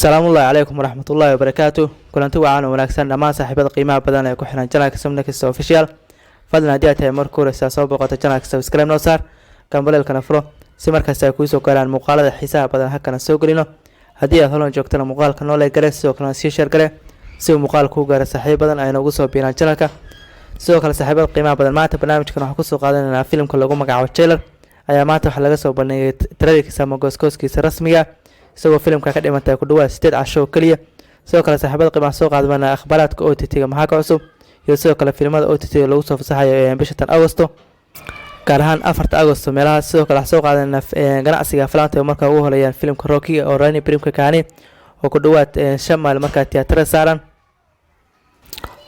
السلام الله عليكم ورحمة الله وبركاته. كلنتي وعانا وناكسن دمان صاحبada qiimaha badan ee ku xiran channelka Samnext Official. Fadlan hadii aad tahay marka hore soo boqoto channelka subscribe noo saar, kambalelkana furo si markaas ay ku soo gaaraan muuqaalada xiisaha badan halkan soo galino. Hadii aad holan joogtana muuqaalka noo like garee sidoo kale si share garee si muuqaalku u gaaro saaxiib badan ay noogu soo biiraan channelka. Sidoo kale saaxiibada qiimaha badan maanta barnaamijkan waxaan ku soo qaadanaynaa filimka lagu magacaabo Trailer ayaa maanta waxa laga soo bandhigay trailerkiisa ama gooskiisa rasmiga isagoo filimka ka dhimantay ku dhawaad 8 casho kaliya. sidoo kale saaxiibada qiimaha soo qaadana akhbaaraadka OTT-ga maxaa ka cusub iyo sidoo kale filimada OTT-ga lagu soo fasaxayo bisha Agoosto gaar ahaan 4 Agoosto meelaha. sidoo kale soo qaadana ganacsiga filaanta marka ugu horeeyaan filimka Rocky oo Rani Primka Kaani oo ku dhawaad 5 maalin marka tiyaatarada saaran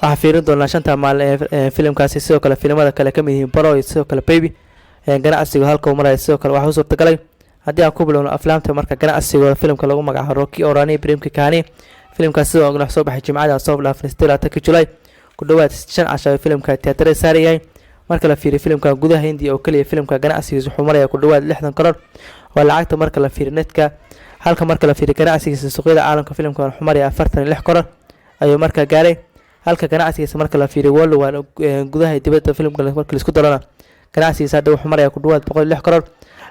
waxa fiirin doonaa 5 maalin filimkaasi. sidoo kale filimada kale ka mid yihiin Bro iyo sidoo kale Baby ganacsiga halka uu maray. sidoo kale waxa uu suurtagalay haddii aan ku bilowno aflaamta marka ganacsiga filimka lagu magacaabo Rocky oo Rani Primka Kaani filimkaas sidoo ognax soo baxay Jimcada soo dhaafay 16 July ku dhawaad 5 casho filimka tiyaatarada saarayay. marka la fiiriyo filimka gudaha Hindiya oo kaliya filimka ganacsigiisa wuxuu maray ku dhawaad 60 karoor waa lacagta marka la fiiriyo netka. halka marka la fiiriyo ganacsigiisa suuqyada caalamka filimka wuxuu maray 46 karoor ayuu marka gaaray. halka ganacsigiisa marka la fiiriyo worldwide gudaha dibadda filimka marka la isku darana ganacsigiisa hadda wuxuu maray ku dhawaad 106 karoor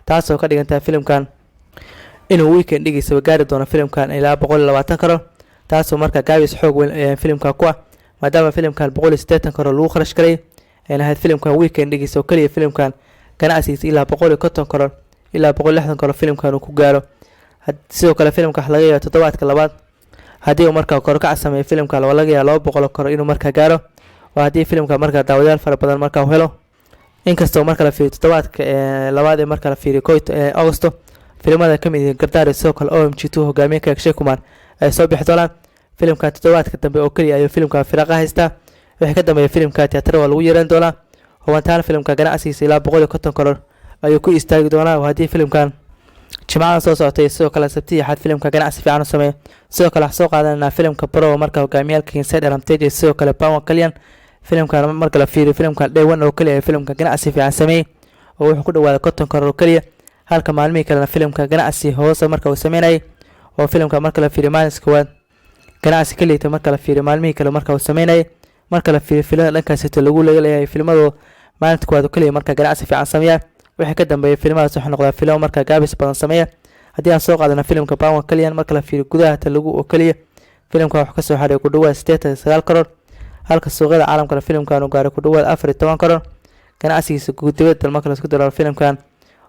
taasoo ka dhiganta filimkan inuu weekend dhigiisa gaari doono filimkan ilaa 120 karoor taasoo marka gaabis xoog weyn filimka ku ah maadaama filimkan 180 karoor lagu kharash galay ahayd filimkan weekend dhigiisa oo kaliya filimkan ganacsigiisa ilaa 150 karoor ilaa 160 karoor filimkan uu ku gaaro. sidoo kale filimka laga yaabo toddobaadka labaad haddii uu marka kor ka sameeyo filimka laga yaabo 200 karoor inuu marka gaaro waa haddii filimka marka daawadayaal fara badan marka uu helo. inkastoo marka la fiiriyo toddobaadka labaad ee marka la fiiriyo Agoosto filimada ka mid ah Gardaar sidoo kale OMG2 hogaamiyaha Akshay Kumar ay soo bixi doonaan filimka toddobaadka dambe oo kaliya ayuu filimka firaqa haystaa. wixii ka dambeeyay filimka tiyaatar waa lagu yeeran doonaa hubantaan filimka ganacsigiisa ilaa 150 karoor ayuu ku istaagi doonaa haddii filimkan Jimcada soo socotay. sidoo kale Sabtida xad filimka ganacsi fiican u sameeyo. sidoo kale wax soo qaadanaa filimka Bro marka hogaamiyaha Inside Advantage sidoo kale Pawan Kalyan filimkan marka la fiiriyo filimkan Day 1 oo kaliya filimka ganacsi fiican sameeyay oo wuxuu ku dhawaad 50 karoor oo kaliya. halka maalmihii kale filimka ganacsi hoose marka uu sameeyay oo filimka marka la fiiriyo maalinka waad ganacsi kaliya marka la fiiriyo maalmihii kale marka uu sameeyay. marka la fiiriyo filimada dhankaas lagu leeyahay filimada maalinta waad kaliya marka ganacsi fiican sameeya. wixii ka dambeeyay filimadaas waxa noqday filim marka gaabis badan sameeya. haddii aan soo qaadano filimka Pawan Kalyan marka la fiiriyo gudaha lagu oo kaliya filimka waxa ka soo xaray ku dhawaad 89 karoor halka suuqyada caalamka filimkan uu gaaray ku dhawaad 14 karoor ganacsigiisa guud dibadda marka la isku daro filimkan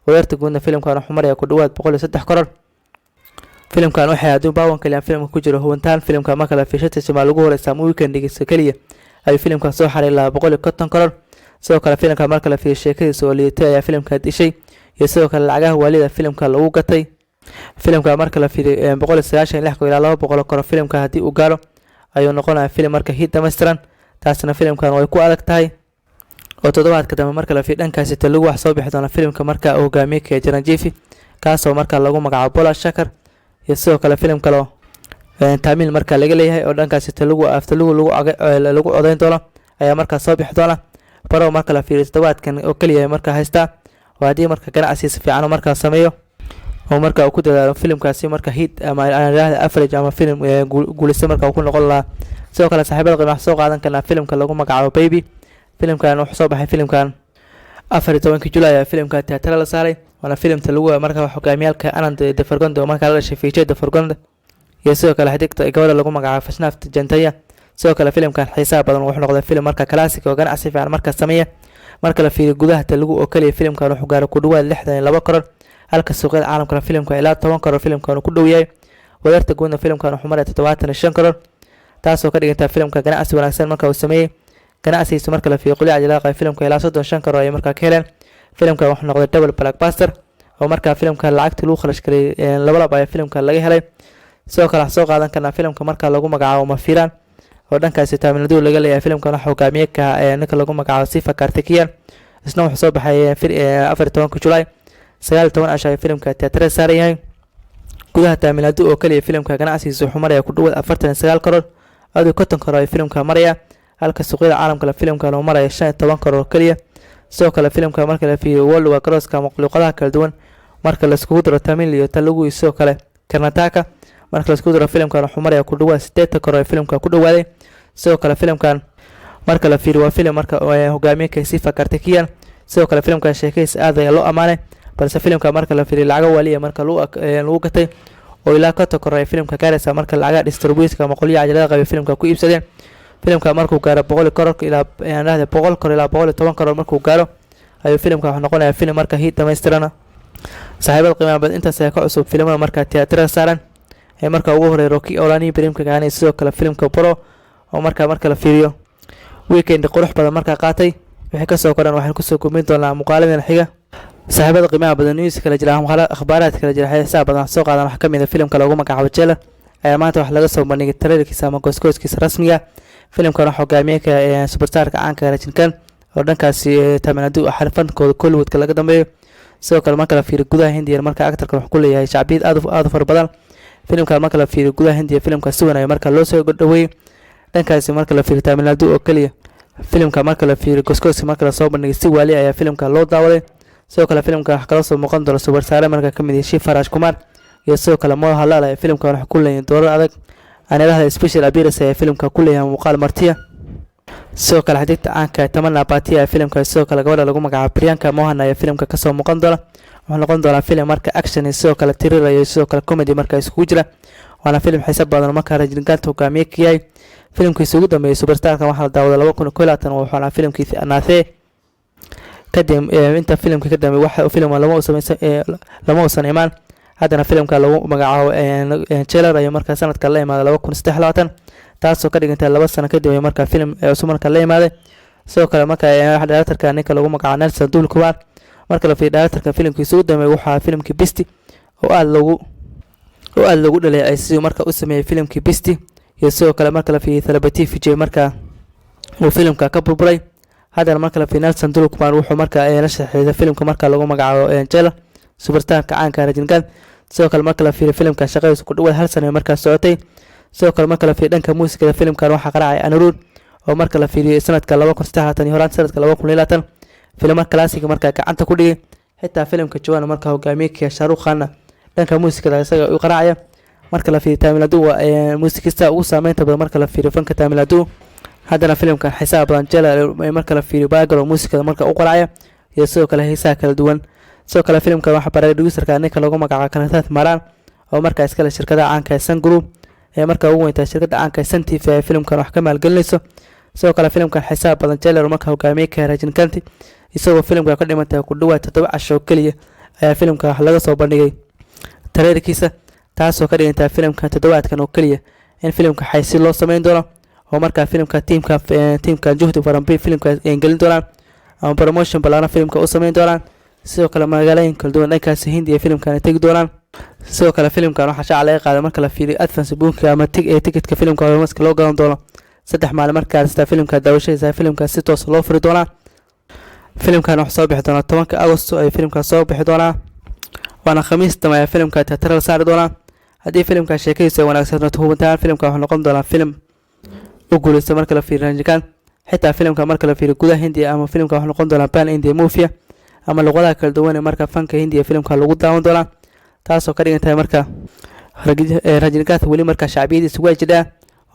weerarta guudna filimkan wuxuu maray ku dhawaad 103 karoor. filimkan waxa aad u Pawan Kalyan filimka ku jiro hubantaan filimka marka la fiirsho Jimcada lagu horeeyay weekend dhigiisa kaliya ay filimka soo xaray ilaa 150 karoor. sidoo kale filimka marka la fiiriyo sheekadiisa oo liitay ayaa filimka dishay iyo sidoo kale lacagaha waalida filimka lagu gatay. filimka marka la fiiriyo 196 ilaa 200 karoor filimka haddii uu gaaro ayuu noqonayaa filim marka hit dhameystiran taasna filimkan way ku adag tahay oo toddobaadka dambe marka la fiiriyo dhankaas lagu wax soo bixi doona filimka marka uu hogaamiyaha Jaranjeefi kaasoo marka lagu magacaabo Bola Shakar iyo sidoo kale filim kale oo Tamil marka laga leeyahay oo dhankaas lagu codeyn doono ayaa marka soo bixi doona. Baro marka la fiiriyo toddobaadkan oo kaliya marka haysta waa haddii marka ganacsigiisa fiican marka sameeyo oo marka uu ku dadaalo filimkaasi marka hit ama average ama film guuleysta marka uu ku noqon lahaa. sidoo kale saaxiibada qiimaha soo qaadan kana filimka lagu magacaabo Baby filimkan wuxuu soo baxay filimkan 14 July filimka tiyaatar la saaray waana filimta lagu marka hogaamiyalka Anand Devargonda marka la dhashay Vijay Devargonda iyo sidoo kale xigta gabadha lagu magacaabo Fasnaft Jantaya. sidoo kale filimkan xiisaha badan wuxuu noqday filim marka classic oo ganacsi fiican marka sameeya. marka la fiiriyo gudaha lagu oo kaliya filimkan wuxuu gaaray ku dhawaad 62 karoor halka suuqyada caalamka filimka ilaa 10 karoor filimkan uu ku dhow yahay wadarta guudna filimkan wuxuu maray 75 karoor taasoo ka dhiganta filimka ganacsi wanaagsan marka uu sameeyay. ganacsigiisa marka la fiiriyo qoliya ajlaaqay filimka ilaa 35 karoor ay marka ka heleen. filimkan wuxuu noqday double blockbuster oo marka filimka lacagta lagu kharash galay laba ay filimka laga helay. sidoo kale soo qaadan kana filimka marka lagu magacaabo Mafiran oo dhankaas Tamilnadu laga leeyahay filimkan waxa hogaamiyaha ninka lagu magacaabo Sifa Karthikeyan isna wuxuu soo baxay 14 July 19 casho filimka tiyaatar saarayay. gudaha Tamilnadu oo kaliya filimka ganacsigiisa wuxuu maray ku dhawaad 49 karoor adoo 50 karoor filimka maraya halka suuqyada caalamka filimka uu maray 15 karoor kaliya. sidoo kale filimka marka la fiiriyo worldwide crosska makhluuqadaha kala duwan marka la isku daro Tamil iyo Telugu sidoo kale Karnataka marka la isku daro filimkan wuxuu marayaa ku dhawaad 8 kor ee filimka ku dhawaaday sidoo kale filimkan marka la fiiriyo waa filim marka hogaamiye Kaysifa Kartikiyan sidoo kale filimkan sheekaysi aad ayaa loo amaanay balse filimka marka la fiiriyo lacag waliya marka lagu gatay oo ilaa ka takoray filimka gaaraysa marka lacag distribution ama qoliya ajalada qaba filimka ku iibsadeen filimka markuu gaaro 100 kor ilaa 100 kor ilaa 110 kor markuu gaaro ayuu filimka wuxuu noqonayaa filim marka hit dhameystirana saaxiibada qiimaha badan intaas ay ka cusub filimada marka tiyaatarada saaran ee marka ugu horeeyo Rocky Olani filimka gaanay sidoo kale filimka Pro oo marka la fiiriyo weekend qurux badan marka qaatay wixii ka soo koran waxaan ku soo gumin doonaa muuqaaladan xiga saaxiibada qiimaha badan news kala jira akhbaaraad kala jira xisaab badan soo qaadan wax kamid ah filimka lagu magacaabo Jailer ayaa maanta wax laga soo bandhigay trailerkiisa ama goosgooskiisa rasmiga filimkan waxa hogaamiyaha ee superstar-ka caanka Rajin Khan oo dhankaasi tamanadu xarfankooda Hollywood laga dambeeyo sidoo kale marka la fiiriyo gudaha Hindiya marka actor-ka wuxuu ku leeyahay shacbiyad aad u far badan filimkan marka la fiiriyo gudaha Hindiya filimka si wanaagsan marka loo soo dhaweeyay dhankaasi marka la fiiriyo tamanadu oo kaliya filimka marka la fiiriyo goosgooska marka la soo bandhigay si wali ayaa filimka loo daawaday sidoo kale filimka wax kala soo muuqan doona superstar marka kamid ah Shiv Raj Kumar iyo sidoo kale Mo Halal ee filimka waxa ku leeyahay doorar adag aanadaha special appearance ee filimka ku leeyahay muuqaal martiya sidoo kale xigta caanka Tamanna Bhatia ee filimka sidoo kale gabadha lagu magacaabo Priyanka Mohan ee filimka ka soo muuqan doona wuxuu noqon doonaa filim marka action iyo sidoo kale thriller iyo sidoo kale comedy marka isku jira waana filim xisaab badan marka Rajin Khan hogaamiye ka yahay filimkiisa ugu dambeeyay superstar-ka waxa la daawaday 2012 wuxuuna filimkiisa anaatay kadib inta filimka ka dambeeyay waxa filim lama uusan imaan haddana filimka lagu magacaabo Jailer ayaa marka sanadka la imaaday 2023 taasoo ka dhigantay 2 sano kadib marka filim cusub marka la imaaday sidoo kale marka director-ka ninka lagu magacaabo Nelson Dul Kumar marka la fiiriyo director-ka filimkiisa ugu dambeeyay waxa filimkii Beastie oo aad lagu dhalay ay sidoo marka u sameeyay filimkii Beastie iyo sidoo kale marka la fiiriyo Therapy Vijay marka uu filimka ka burburay haddana marka la fiiriyo Nelson Dul Kumar wuxuu marka la shaqeeyay filimka marka lagu magacaabo Jailer superstar-ka caanka Rajin Khan sidoo kale marka la fiiriyo filimka shaqadiisa ku dhawaad hal sano marka socotay sidoo kale marka la fiiriyo dhanka muusikada filimkan waxa qaraacay Anirudh oo marka la fiiriyo sanadka 2013 iyo horaan sanadka 2020 filimada classic marka gacanta ku dhigay xitaa filimka Jawan marka hogaamiyaha Shah Rukh Khan dhanka muusikada isaga uu qaraacay marka la fiiriyo Tamil Nadu muusikista uu saameynta badan marka la fiiriyo fanka Tamil Nadu haddana filimkan xisaab badan Jailer marka la fiiriyo background muusikada marka uu qaraacay iyo sidoo kale heesaha kala duwan sidoo kale filimkan waxa producer-ka ninka lagu magacaabo Kanatath Maran oo marka iskale shirkadda caanka Sun Group ee marka ugu weynta shirkadda caanka Sun TV ee filimkan wax ka maalgelinayso sidoo kale filimkan xisaab badan Jailer marka hogaamiyaha Rajin Khan isagoo filimka ka dhimantay ku dhawaad 7 casho kaliya ayaa filimka wax laga soo bandhigay trailerkiisa taasoo ka dhigantay filimka toddobaadkan oo kaliya in filimka xaysi loo sameyn doono oo marka filimka teamka juhdi faranbi filimka ay gelin doonaan ama promotion balaana filimka u sameyn doonaan sidoo kale magaalooyin kala duwan dhankaas Hindiya filimkan ay tagi doonaan sidoo kale filimkan waxa shaaca laga qaaday marka la fiiriyo advance booking ama ticketka filimka hormarka loo gadan doono 3 maalin markaas filimka daawashadiisa filimka si toos loo furi doonaa filimkan waxa soo bixi doona 10 August ay filimka soo bixi doona waana khamiis tamay filimka tiyaatarada saari doona haddii filimka sheekaysa wanaagsan hubantaan filimka wuxuu noqon doonaa filim u guuleysta marka la fiiriyo Rajin Khan xitaa filimka marka la fiiriyo gudaha Hindiya ama filimka wuxuu noqon doonaa pan India movie ama luqadaha kala duwan ee marka fanka Hindiya filimka lagu daawan doona taasoo ka dhigantay marka Rajin Khan wali marka shacbiyadiisa way jidhaa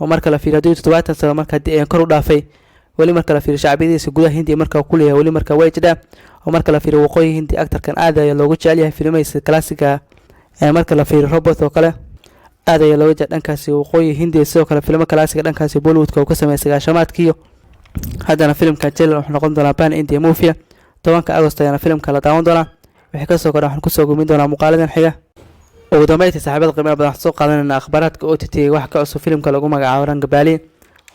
oo marka la fiiriyo 70 sano marka kor u dhaafay wali marka la fiiriyo shacbiyadiisa gudaha Hindiya marka ku leeyahay wali marka way jidhaa oo marka la fiiriyo waqooyi Hindi actor-kan aad ayaa loogu jecel yahay filimadiisa classic-ka ee marka la fiiriyo Robot oo kale aad ayaa looga jecel dhankaasi waqooyi Hindi sidoo kale filmo classic dhankaasi Bollywood-ka uu ka sameeyay 9-shamaadkii haddana filimka Jailer wuxuu noqon doonaa pan India movie 10 August ayana filimka la daawan doonaa wixii ka soo kordhay waxaan ku soo gumin doonaa muuqaaladan xiga ugu dambeyntii saaxiibada qiimaha badan waxaan soo qaadanayna akhbaaraadka OTT wax ka cusub filimka lagu magacaabo Rangabali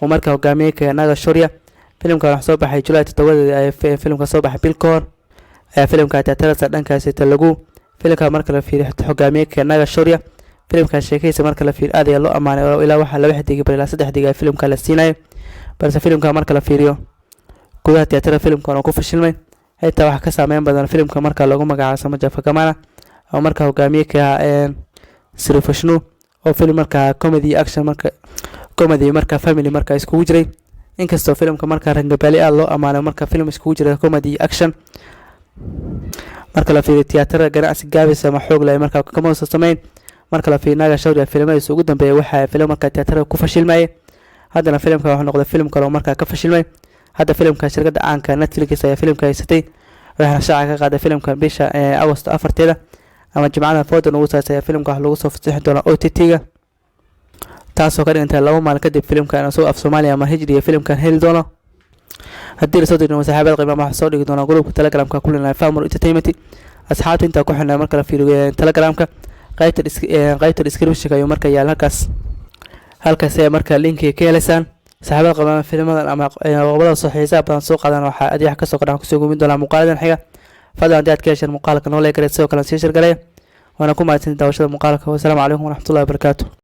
oo marka hogaamiyaha Naga Shaurya filimka waxa soo baxay July 7 ee filimka soo baxay bil ka hor ee filimka tiyaatarada dhankaasi Telugu filimka marka la fiiriyo hogaamiyaha Naga Shaurya filimka sheekaysa marka la fiiriyo aad ayaa loo amaanay oo ilaa waxa 2 xidig ilaa 3 xidig ee filimka la siinayo balse filimka marka la fiiriyo gudaha tiyaatarada filimka oo ku fashilmay xitaa waxa ka saameyn badan filimka marka lagu magacaabo Samaja Fakamana oo marka hogaamiyaha Sirifashnu oo film marka comedy action marka family marka isku jiray inkastoo filimka marka Rangabali aad loo amaanay marka film isku jiray comedy action marka la fiiriyo tiyaatarada ganacsi gaabis ama xoog leh marka kama soo sameyn marka la fiirinayo shawriga filimadiisa ugu dambeeyay waxa filim marka tiyaatarada ku fashilmay haddana filimka wuxuu noqday filim kale oo markaa ka fashilmay hadda filimka shirkadda caanka Netflix ayaa filimka haysatay waxaana shaaca ka qaaday filimkan bisha August 4 ama Jimcaha foodan ugu saasay filimka lagu soo fasaxin doona OTT-ga taasoo ka dhigantay 2 maalin kadib filimkan soo af Soomaaliya ama hijriga filimkan heli doono haddii la soo dirno saaxiibada qiimaha waxa soo dhigi doona gruupka Telegram-ka kulina Family Entertainment asxaabta inta ku xirnaa marka la fiiriyo Telegram-ka qaybta description-ka iyo marka yaal halkaas ay marka link ka helaysan saaxiibada qiimaha filimada ama qodobada soo xiisaha badan soo qaadan waxa adiga ka soo qadaan ku soo gumin doona muuqaaladan xiga fadlan hadii aad ka heshaan muuqaalka noo leeyahay sidoo kale sii shir galay waana ku mahadsantahay daawashada muuqaalka. Wassalaamu calaykum waraxmatullaahi wabarakaatuh.